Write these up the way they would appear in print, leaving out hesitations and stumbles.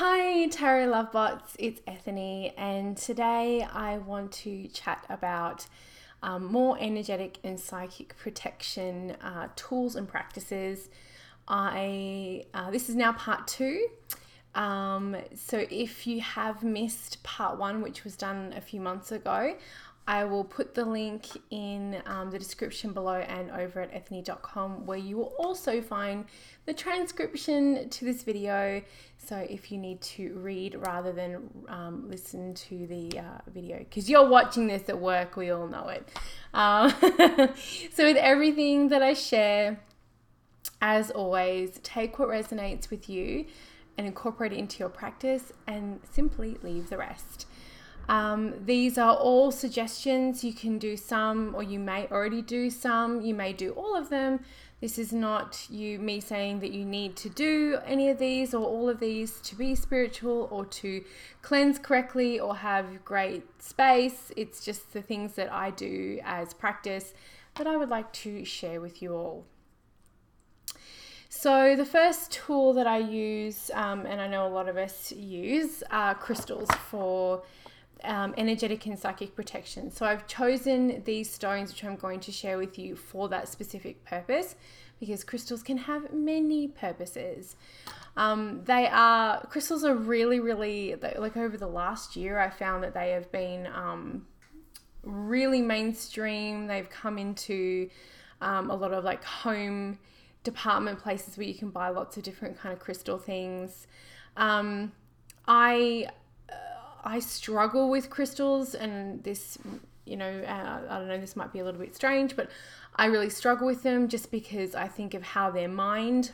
Hi Tarot Lovebots, it's Ethany, and today I want to chat about more energetic and psychic protection tools and practices. This is now part two. So if you have missed part one, which was done a few months ago, I will put the link in the description below and over at ethany.com, where you will also find the transcription to this video. So if you need to read rather than listen to the video, because you're watching this at work, we all know it. So with everything that I share, as always, take what resonates with you and incorporate it into your practice and simply leave the rest. These are all suggestions. You can do some, or you may already do some. You may do all of them. This is not me saying that you need to do any of these or all of these to be spiritual or to cleanse correctly or have great space. It's just the things that I do as practice that I would like to share with you all. So the first tool that I use, and I know a lot of us use, are crystals for energetic and psychic protection. So I've chosen these stones, which I'm going to share with you, for that specific purpose, because crystals can have many purposes. Crystals are really, like over the last year, I found that they have been really mainstream. They've come into a lot of like home department places where you can buy lots of different kind of crystal things. I struggle with crystals, and this, I don't know, this might be a little bit strange, but I really struggle with them just because I think of how they're mined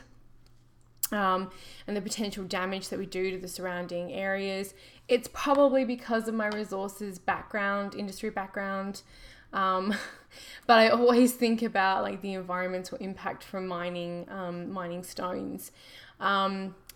and the potential damage that we do to the surrounding areas. It's probably because of my resources background, industry background, but I always think about like the environmental impact from mining stones.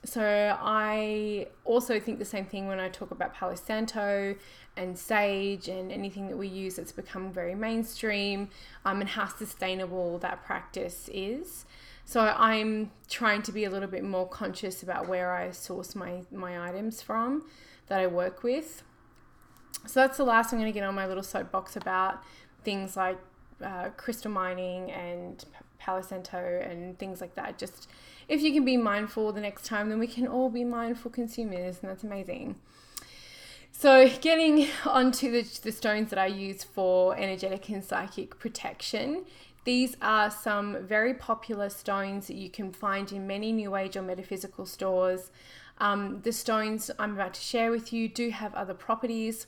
So I also think the same thing when I talk about Palo Santo and sage and anything that we use that's become very mainstream, and how sustainable that practice is. So I'm trying to be a little bit more conscious about where I source my items from that I work with. So that's the last I'm going to get on my little soapbox about things like crystal mining and Palo Santo and things like that. Just if you can be mindful the next time, then we can all be mindful consumers, and that's amazing. So getting onto the stones that I use for energetic and psychic protection, these are some very popular stones that you can find in many New Age or metaphysical stores. The stones I'm about to share with you do have other properties,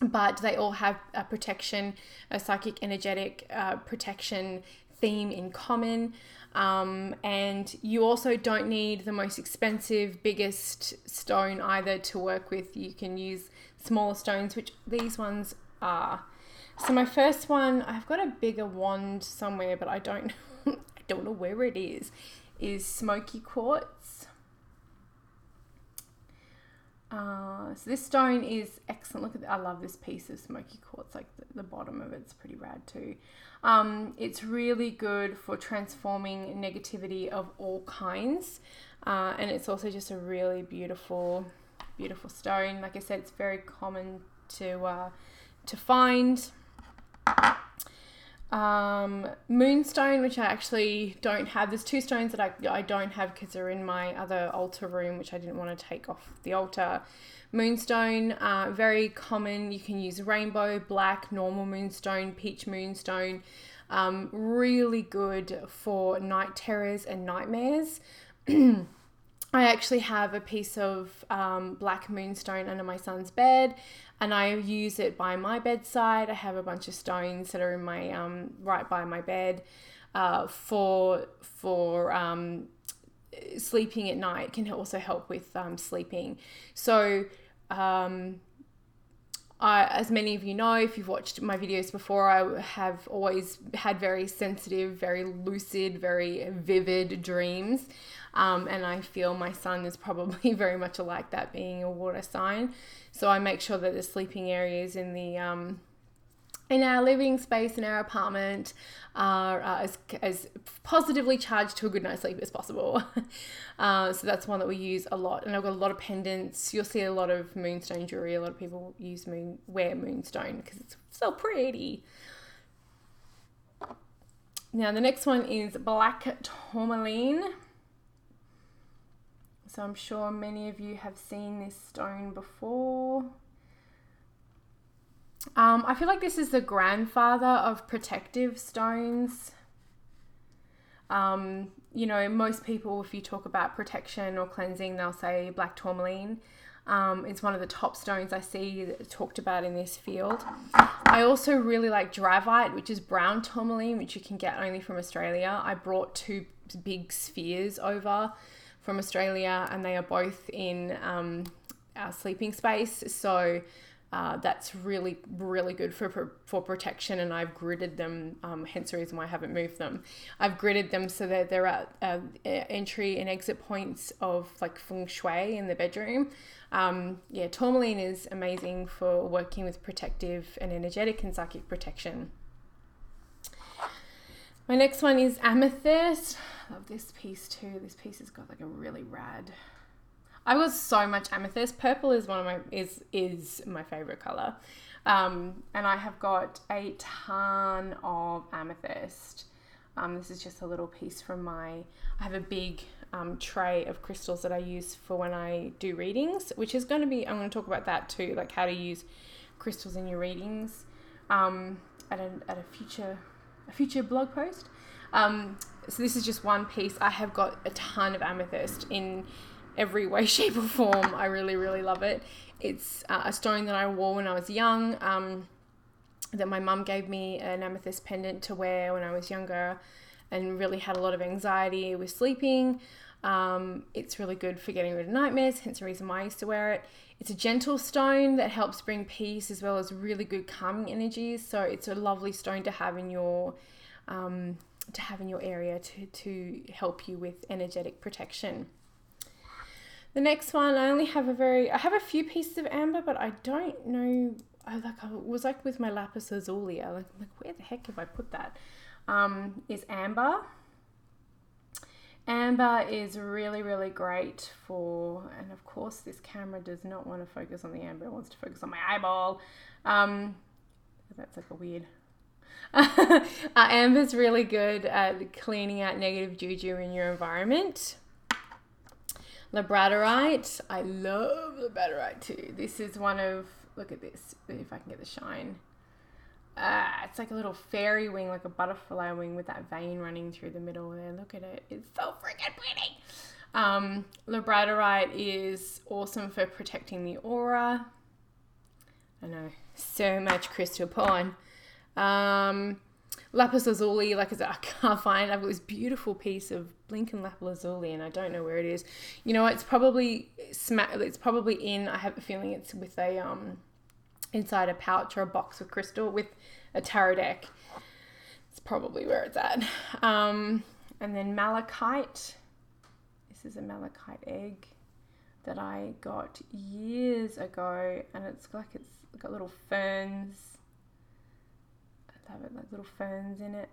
but they all have a protection, a psychic energetic protection theme in common. And you also don't need the most expensive, biggest stone either to work with. You can use smaller stones, which these ones are. So my first one, I've got a bigger wand somewhere, but I don't know where it is smoky quartz. So this stone is excellent. Look at I love this piece of smoky quartz. Like the bottom of it's pretty rad too. It's really good for transforming negativity of all kinds, and it's also just a really beautiful stone. Like I said, it's very common to find. Moonstone, which I actually don't have. There's two stones that I don't have because they're in my other altar room, which I didn't want to take off the altar. Moonstone, very common. You can use rainbow, black, normal moonstone, peach moonstone. Really good for night terrors and nightmares. I actually have a piece of black moonstone under my son's bed, and I use it by my bedside. I have a bunch of stones that are in my right by my bed for sleeping at night. It can also help with sleeping. So as many of you know, if you've watched my videos before, I have always had very sensitive, very lucid, very vivid dreams. And I feel my son is probably very much like that, being a water sign. So I make sure that the sleeping areas in in our living space in our apartment are as positively charged to a good night's sleep as possible. So that's one that we use a lot. And I've got a lot of pendants. You'll see a lot of moonstone jewelry. A lot of people wear moonstone because it's so pretty. Now the next one is black tourmaline. So I'm sure many of you have seen this stone before. I feel like this is the grandfather of protective stones. You know, most people, if you talk about protection or cleansing, they'll say black tourmaline. It's one of the top stones I see talked about in this field. I also really like dravite, which is brown tourmaline, which you can get only from Australia. I brought 2 big spheres over from Australia, and they are both in our sleeping space. So that's really, really good for protection, and I've gridded them, hence the reason why I haven't moved them. I've gridded them so that they're at entry and exit points of like feng shui in the bedroom. Yeah, tourmaline is amazing for working with protective and energetic and psychic protection. My next one is amethyst. I love this piece too. This piece has got like a really rad... I got so much amethyst. Purple is is my favorite color. And I have got a ton of amethyst. This is just a little piece from I have a big tray of crystals that I use for when I do readings, which is going to be, I'm going to talk about that too, like how to use crystals in your readings at a future blog post. So this is just one piece. I have got a ton of amethyst in every way, shape or form. I really, really love it. It's a stone that I wore when I was young, that my mum gave me an amethyst pendant to wear when I was younger and really had a lot of anxiety with sleeping. It's really good for getting rid of nightmares, hence the reason why I used to wear it. It's a gentle stone that helps bring peace as well as really good calming energies. So it's a lovely stone to have in your area to help you with energetic protection. The next one, I have a few pieces of amber, but I don't know. I was like with my lapis lazuli. Like where the heck have I put that? Is amber. Amber is really, really great for, and of course this camera does not want to focus on the amber. It wants to focus on my eyeball. That's like a weird. Amber's really good at cleaning out negative juju in your environment. Labradorite. I love labradorite too. This is one of, look at this, if I can get the shine. It's like a little fairy wing, like a butterfly wing with that vein running through the middle there. Look at it. It's so freaking pretty. Labradorite is awesome for protecting the aura. I know, so much crystal porn. Lapis lazuli, like I said, I can't find. I've got this beautiful piece of Blinken lapis lazuli, and I don't know where it is. You know, it's probably in. I have a feeling it's with a inside a pouch or a box of crystal with a tarot deck. It's probably where it's at. And then malachite. This is a malachite egg that I got years ago, and it's got little ferns. Have it like little ferns in it.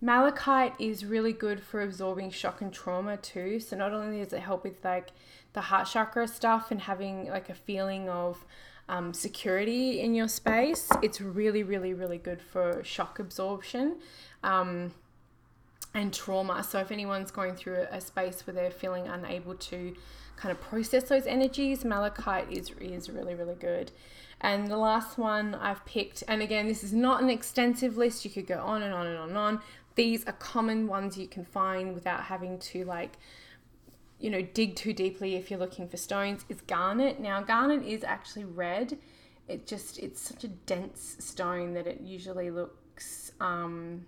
Malachite is really good for absorbing shock and trauma too. So not only does it help with like the heart chakra stuff and having like a feeling of security in your space, it's really, really, really good for shock absorption and trauma. So if anyone's going through a space where they're feeling unable to kind of process those energies, malachite is really, really good. And the last one I've picked, and again, this is not an extensive list. You could go on and on and on and on. These are common ones you can find without having to dig too deeply if you're looking for stones, is garnet. Now, garnet is actually red. It's such a dense stone that it usually looks like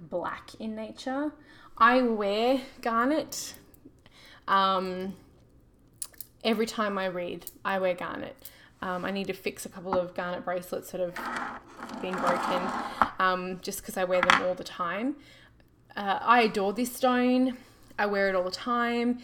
black in nature. I wear garnet. Every time I read, I wear garnet. I need to fix a couple of garnet bracelets that have been broken just because I wear them all the time. I adore this stone. I wear it all the time.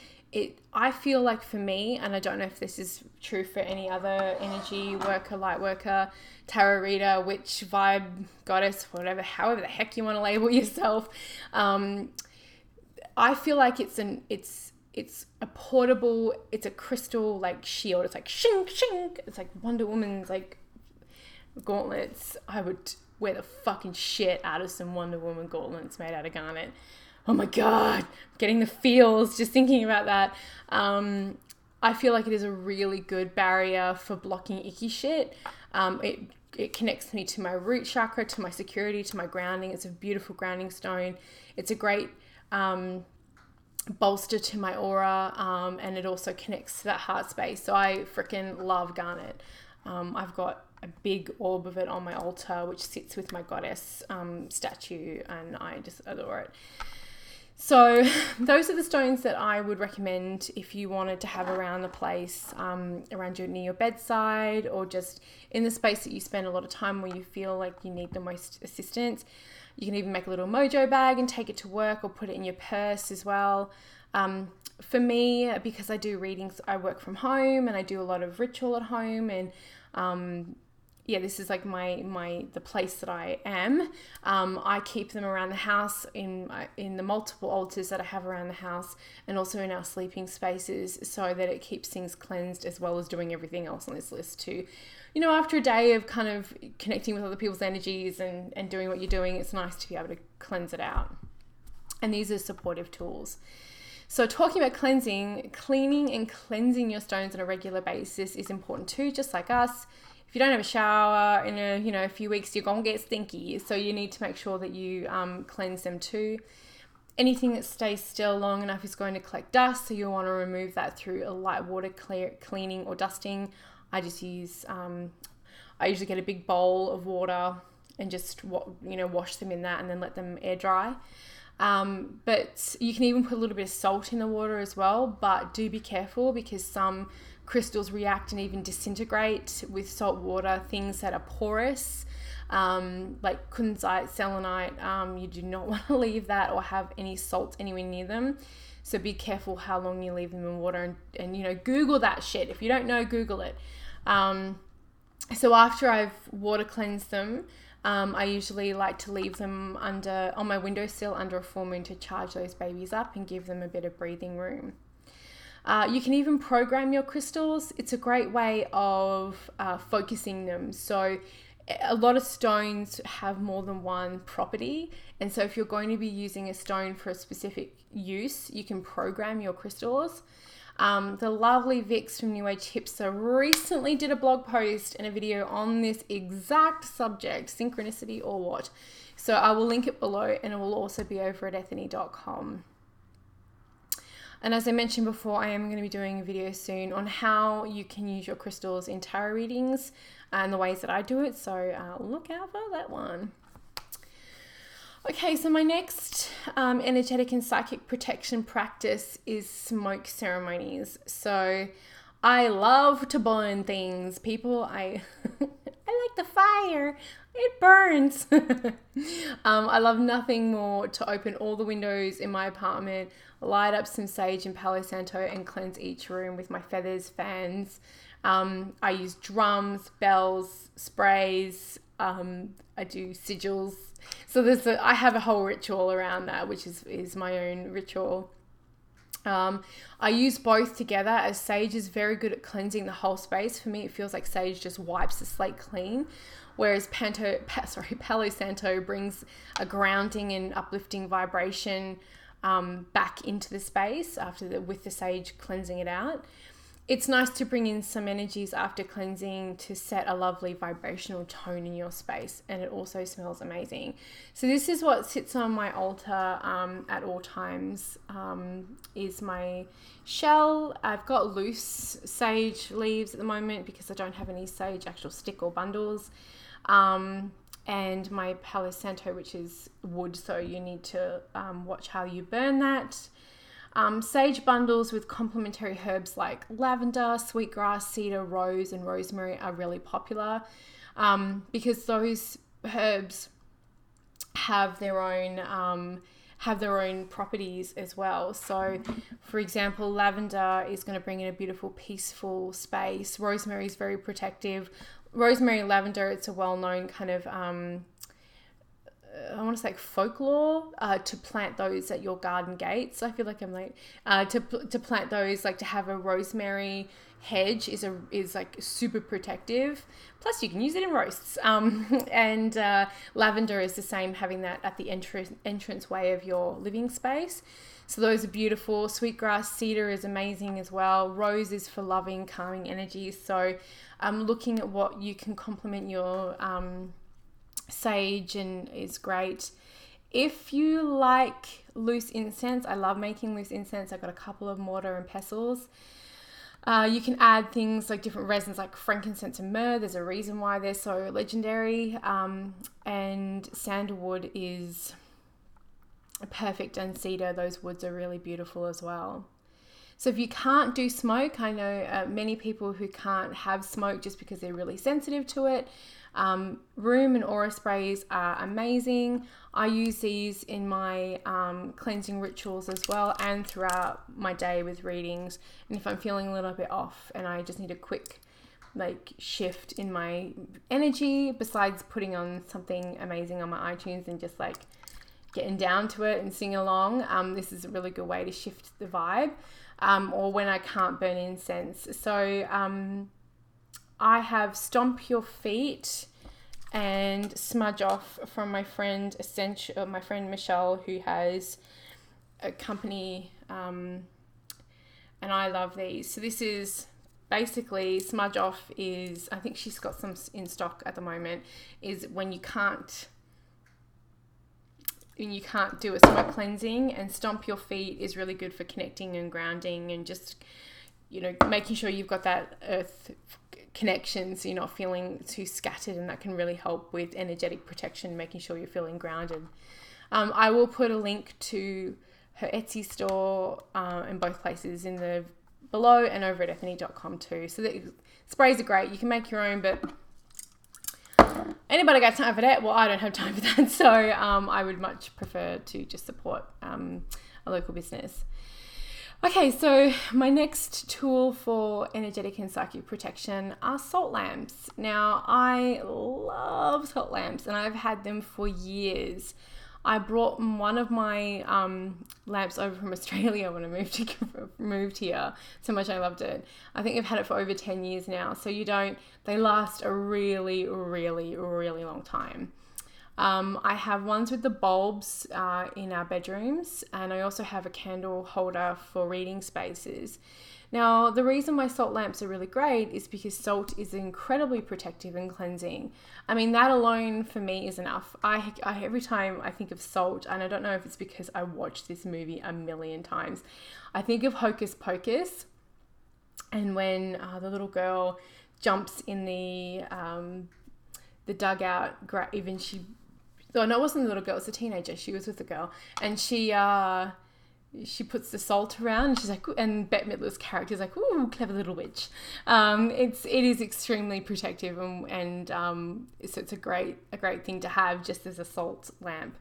I feel like for me, and I don't know if this is true for any other energy worker, light worker, tarot reader, witch, vibe, goddess, whatever, however the heck you want to label yourself, I feel like it's a portable, it's a crystal like shield. It's like shink shink. It's like Wonder Woman's like gauntlets. I would wear the fucking shit out of some Wonder Woman gauntlets made out of garnet. Oh my God, I'm getting the feels just thinking about that. I feel like it is a really good barrier for blocking icky shit. It connects me to my root chakra, to my security, to my grounding. It's a beautiful grounding stone. It's a great bolster to my aura, and it also connects to that heart space. So I freaking love garnet. I've got a big orb of it on my altar, which sits with my goddess statue, and I just adore it. So those are the stones that I would recommend if you wanted to have around the place, around near your bedside, or just in the space that you spend a lot of time where you feel like you need the most assistance. You can even make a little mojo bag and take it to work, or put it in your purse as well. For me, because I do readings, I work from home and I do a lot of ritual at home, and this is like the place that I am. I keep them around the house in the multiple altars that I have around the house, and also in our sleeping spaces, so that it keeps things cleansed, as well as doing everything else on this list too. After a day of kind of connecting with other people's energies and doing what you're doing, it's nice to be able to cleanse it out. And these are supportive tools. So talking about cleaning and cleansing your stones on a regular basis is important too, just like us. If you don't have a shower in a few weeks, you're going to get stinky. So you need to make sure that you cleanse them too. Anything that stays still long enough is going to collect dust, so you'll want to remove that through a light water cleaning or dusting. I usually get a big bowl of water and just wash them in that, and then let them air dry. But you can even put a little bit of salt in the water as well, but do be careful, because some crystals react and even disintegrate with salt water. Things that are porous, like kunzite, selenite, you do not want to leave that or have any salt anywhere near them. So be careful how long you leave them in water, and Google that shit. If you don't know, Google it. So after I've water cleansed them, I usually like to leave them on my windowsill under a full moon to charge those babies up and give them a bit of breathing room. You can even program your crystals. It's a great way of focusing them. So a lot of stones have more than one property. And so if you're going to be using a stone for a specific use, you can program your crystals. The lovely Vix from New Age Hipster recently did a blog post and a video on this exact subject, synchronicity or what. So I will link it below, and it will also be over at ethany.com. And as I mentioned before, I am going to be doing a video soon on how you can use your crystals in tarot readings and the ways that I do it. So look out for that one. Okay, so my next energetic and psychic protection practice is smoke ceremonies. So I love to burn things. People, I like the fire. It burns. I love nothing more to open all the windows in my apartment, light up some sage and Palo Santo, and cleanse each room with my feathers, fans. I use drums, bells, sprays. I do sigils. So I have a whole ritual around that, which is my own ritual. I use both together, as sage is very good at cleansing the whole space. For me, it feels like sage just wipes the slate clean, whereas Palo Santo brings a grounding and uplifting vibration back into the space with the sage cleansing it out. It's nice to bring in some energies after cleansing to set a lovely vibrational tone in your space, and it also smells amazing. So this is what sits on my altar at all times, is my shell. I've got loose sage leaves at the moment because I don't have any sage actual stick or bundles, and my Palo Santo, which is wood, so you need to watch how you burn that. Sage bundles with complementary herbs like lavender, sweetgrass, cedar, rose, and rosemary are really popular because those herbs have their own have their own properties as well. So, for example, lavender is going to bring in a beautiful, peaceful space. Rosemary is very protective. Rosemary and lavender, it's a well-known kind of, I want to say folklore, to plant those at your garden gates. I feel like I'm like, to plant those, like to have a rosemary hedge is like super protective. Plus you can use it in roasts. And lavender is the same, having that at the entrance way of your living space. So those are beautiful. Sweetgrass, cedar is amazing as well. Rose is for loving, calming energies. So looking at what you can complement your sage and is great. If you like loose incense, I love making loose incense. I've got a couple of mortar and pestles. You can add things like different resins like frankincense and myrrh. There's a reason why they're so legendary. And sandalwood is perfect, and cedar, those woods are really beautiful as well. So if you can't do smoke, I know many people who can't have smoke just because they're really sensitive to it. Room and aura sprays are amazing. I use these in my cleansing rituals as well, and throughout my day with readings. And if I'm feeling a little bit off and I just need a quick like shift in my energy, besides putting on something amazing on my iTunes and just like getting down to it and sing along, this is a really good way to shift the vibe. Or when I can't burn incense. So I have Stomp Your Feet and Smudge Off from my friend Michelle, who has a company, and I love these. So this is basically, Smudge Off is, I think she's got some in stock at the moment, is when you can't do a smoke cleansing, and Stomp Your Feet is really good for connecting and grounding and just, making sure you've got that earth connection so you're not feeling too scattered, and that can really help with energetic protection, making sure you're feeling grounded. I will put a link to her Etsy store in both places, in the below and over at ethany.com too. So the sprays are great. You can make your own, but anybody got time for that? Well, I don't have time for that. So I would much prefer to just support a local business. Okay, so my next tool for energetic and psychic protection are salt lamps. Now, I love salt lamps, and I've had them for years. I brought one of my lamps over from Australia when I moved here. So much I loved it. I think I've had it for over 10 years now. So they last a really, really, really long time. I have ones with the bulbs in our bedrooms, and I also have a candle holder for reading spaces. Now, the reason why salt lamps are really great is because salt is incredibly protective and cleansing. I mean, that alone for me is enough. I every time I think of salt, and I don't know if it's because I watched this movie a million times, I think of Hocus Pocus, and when the little girl jumps in the dugout, no, it wasn't the little girl, it was a teenager. She was with the girl, and she puts the salt around, and she's like, and Bette Midler's character is like, ooh, clever little witch. It is extremely protective, and so it's a great thing to have just as a salt lamp.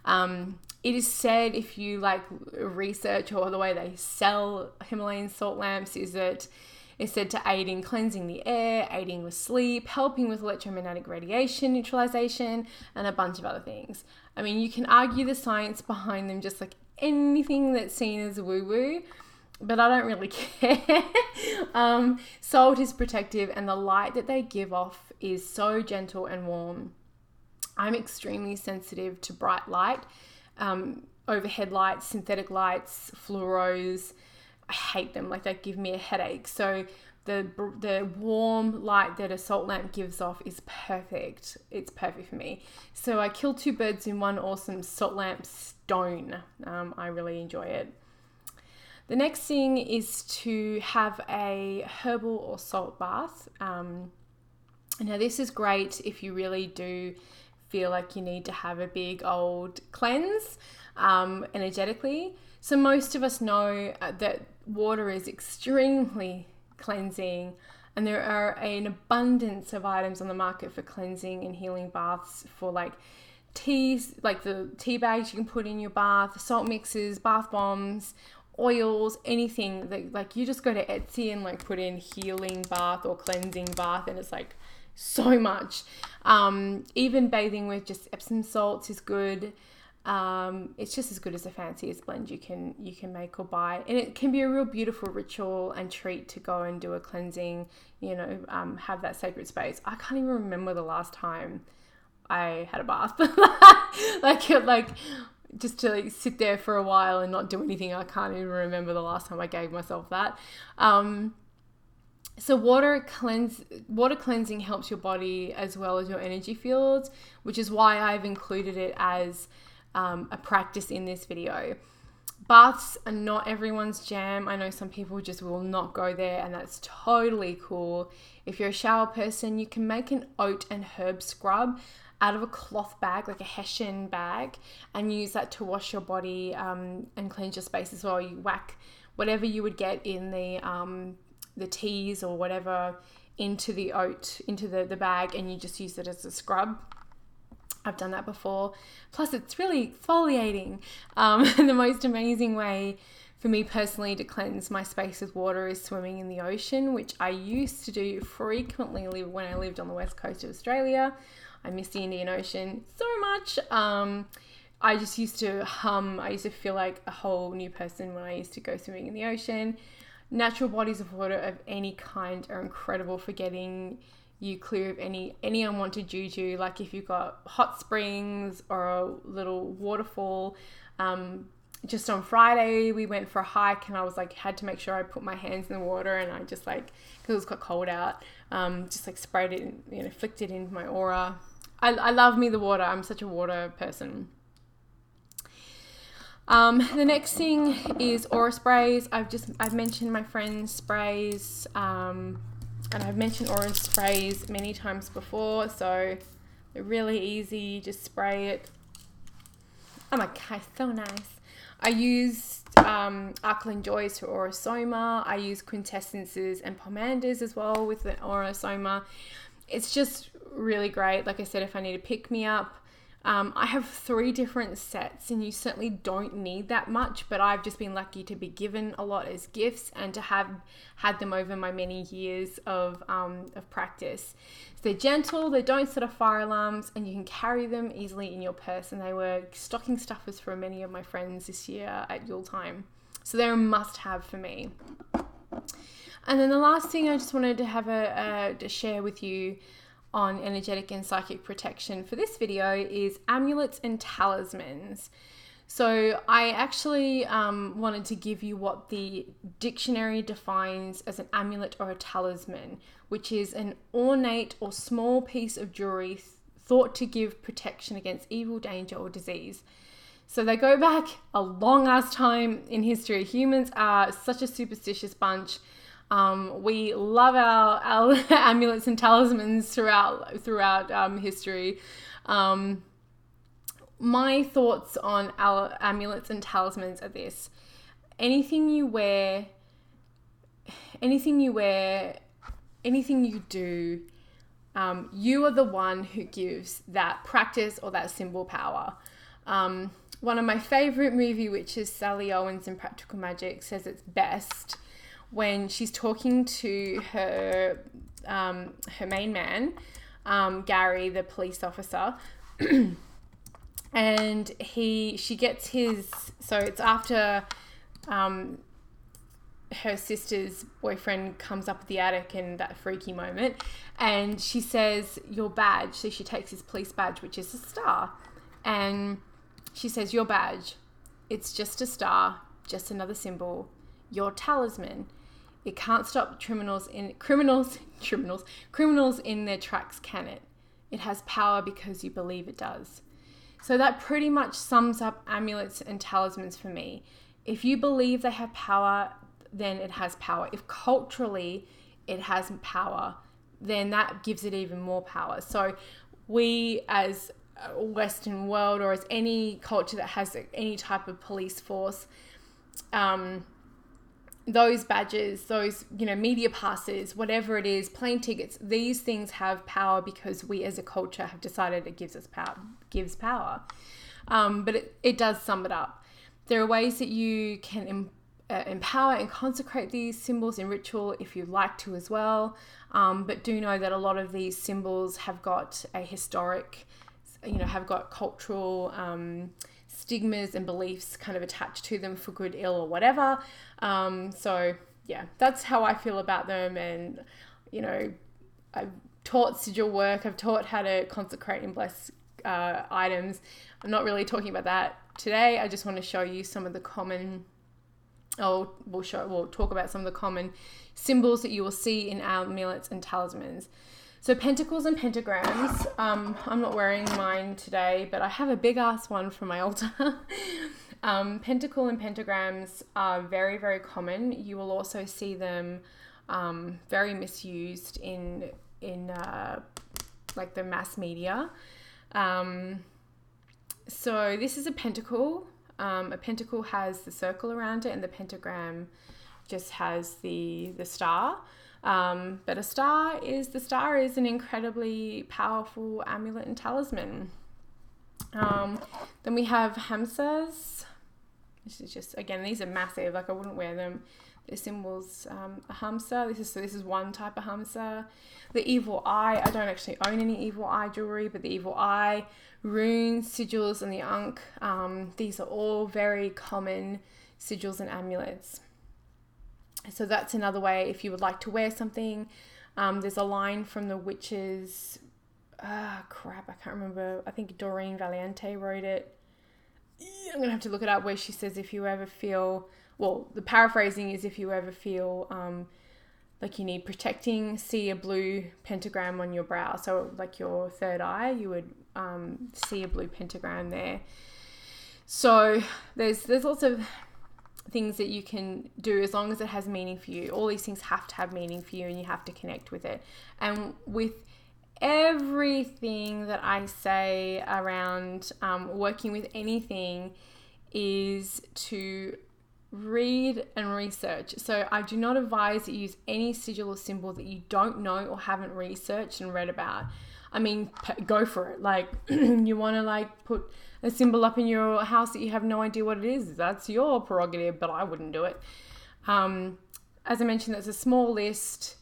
It is said, if you like research or the way they sell Himalayan salt lamps, is that it's said to aid in cleansing the air, aiding with sleep, helping with electromagnetic radiation neutralization, and a bunch of other things. I mean, you can argue the science behind them just like anything that's seen as woo-woo, but I don't really care. Salt is protective, and the light that they give off is so gentle and warm. I'm extremely sensitive to bright light, overhead lights, synthetic lights, fluoros. I hate them, like they give me a headache. So the warm light that a salt lamp gives off is perfect. It's perfect for me. So I kill two birds in one awesome salt lamp stone. I really enjoy it. The next thing is to have a herbal or salt bath. Now this is great if you really do feel like you need to have a big old cleanse energetically. So most of us know that water is extremely cleansing, and there are an abundance of items on the market for cleansing and healing baths for like teas, like the tea bags you can put in your bath, salt mixes, bath bombs, oils, anything that, like, you just go to Etsy and like put in healing bath or cleansing bath, and it's like so much. Even bathing with just Epsom salts is good. It's just as good as the fanciest blend you can make or buy, and it can be a real beautiful ritual and treat to go and do a cleansing, have that sacred space. I can't even remember the last time I had a bath. like just to like sit there for a while and not do anything. I can't even remember the last time I gave myself that. So water cleansing helps your body as well as your energy fields, which is why I've included it as a practice in this video. Baths are not everyone's jam. I know some people just will not go there, and that's totally cool. If you're a shower person, you can make an oat and herb scrub out of a cloth bag, like a Hessian bag, and use that to wash your body and cleanse your space as well. You whack whatever you would get in the teas or whatever into the oat, into the bag, and you just use it as a scrub. I've done that before. Plus, it's really exfoliating. The most amazing way for me personally to cleanse my space with water is swimming in the ocean, which I used to do frequently when I lived on the west coast of Australia. I miss the Indian Ocean so much. I just used to hum. I used to feel like a whole new person when I used to go swimming in the ocean. Natural bodies of water of any kind are incredible for getting you clear of any unwanted juju. Like if you've got hot springs or a little waterfall. Just on Friday we went for a hike, and I was like, had to make sure I put my hands in the water, and I just like, because it was quite cold out, just like sprayed it, flicked it into my aura. I love me the water. I'm such a water person. The next thing is aura sprays. I've mentioned my friend's sprays, and I've mentioned aura sprays many times before, so they're really easy. Just spray it. Oh my god, so nice. I used Alkaline Joys for Aura Soma. I use quintessences and pomanders as well with the Aura Soma. It's just really great. Like I said, if I need a pick-me-up. I have 3 different sets, and you certainly don't need that much, but I've just been lucky to be given a lot as gifts and to have had them over my many years of practice. So they're gentle, they don't set off fire alarms, and you can carry them easily in your purse, and they were stocking stuffers for many of my friends this year at Yule time. So they're a must-have for me. And then the last thing I just wanted to have to share with you on energetic and psychic protection for this video is amulets and talismans. So I actually wanted to give you what the dictionary defines as an amulet or a talisman, which is an ornate or small piece of jewelry thought to give protection against evil, danger, or disease. So they go back a long ass time in history. Humans are such a superstitious bunch. We love our amulets and talismans throughout history. My thoughts on our amulets and talismans are this: anything you wear, anything you do, you are the one who gives that practice or that symbol power. One of my favorite movie witches, Sally Owens in Practical Magic, says it's best when she's talking to her main man, Gary, the police officer, and she gets his, so it's after her sister's boyfriend comes up the attic in that freaky moment, and she says, your badge. So she takes his police badge, which is a star, and she says, your badge, it's just a star, just another symbol. Your talisman, it can't stop criminals in their tracks, can it? It has power because you believe it does. So that pretty much sums up amulets and talismans for me. If you believe they have power, then it has power. If culturally it has power, then that gives it even more power. So we as a Western world, or as any culture that has any type of police force, those badges, those, media passes, whatever it is, plane tickets, these things have power because we as a culture have decided it gives power. But it does sum it up. There are ways that you can empower and consecrate these symbols in ritual if you like to as well. But do know that a lot of these symbols have got a historic, have got cultural stigmas and beliefs kind of attached to them for good, ill, or whatever. So yeah, that's how I feel about them. And, I've taught sigil work. I've taught how to consecrate and bless items. I'm not really talking about that today. I just want to show you some of the common, we'll talk about some of the common symbols that you will see in amulets and talismans. So pentacles and pentagrams, I'm not wearing mine today, but I have a big ass one for my altar. Pentacle and pentagrams are very, very common. You will also see them very misused in like the mass media. So this is a pentacle. A pentacle has the circle around it, and the pentagram just has the star. But the star is an incredibly powerful amulet and talisman. Then we have hamsas. This is just, again, these are massive. Like, I wouldn't wear them. The symbols, a hamsa. This is one type of hamsa. The evil eye. I don't actually own any evil eye jewelry, but the evil eye, runes, sigils, and the ankh. These are all very common sigils and amulets. So that's another way if you would like to wear something. There's a line from the witches. I can't remember. I think Doreen Valiente wrote it. I'm going to have to look it up, where she says, if you ever feel, the paraphrasing is, if you ever feel like you need protecting, see a blue pentagram on your brow. So like your third eye, you would see a blue pentagram there. So there's lots of things that you can do as long as it has meaning for you. All these things have to have meaning for you, and you have to connect with it. And with everything that I say around working with anything is to read and research. So I do not advise that you use any sigil or symbol that you don't know or haven't researched and read about. I mean, go for it. Like, you want to put a symbol up in your house that you have no idea what it is, that's your prerogative, but I wouldn't do it. As I mentioned, there's a small list.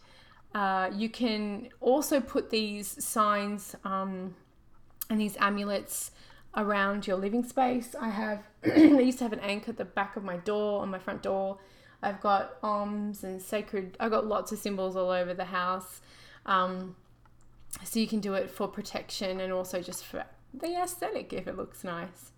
You can also put these signs and these amulets around your living space. I used to have an anchor at the back of my door, on my front door. I've got Oms and sacred, I've got lots of symbols all over the house. So you can do it for protection and also just for the aesthetic if it looks nice.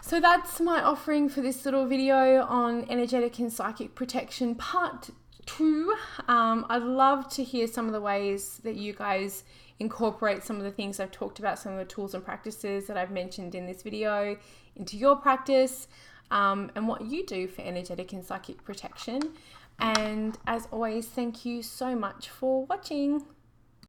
So that's my offering for this little video on energetic and psychic protection part 2. I'd love to hear some of the ways that you guys incorporate some of the things I've talked about, some of the tools and practices that I've mentioned in this video into your practice, and what you do for energetic and psychic protection. And as always, thank you so much for watching.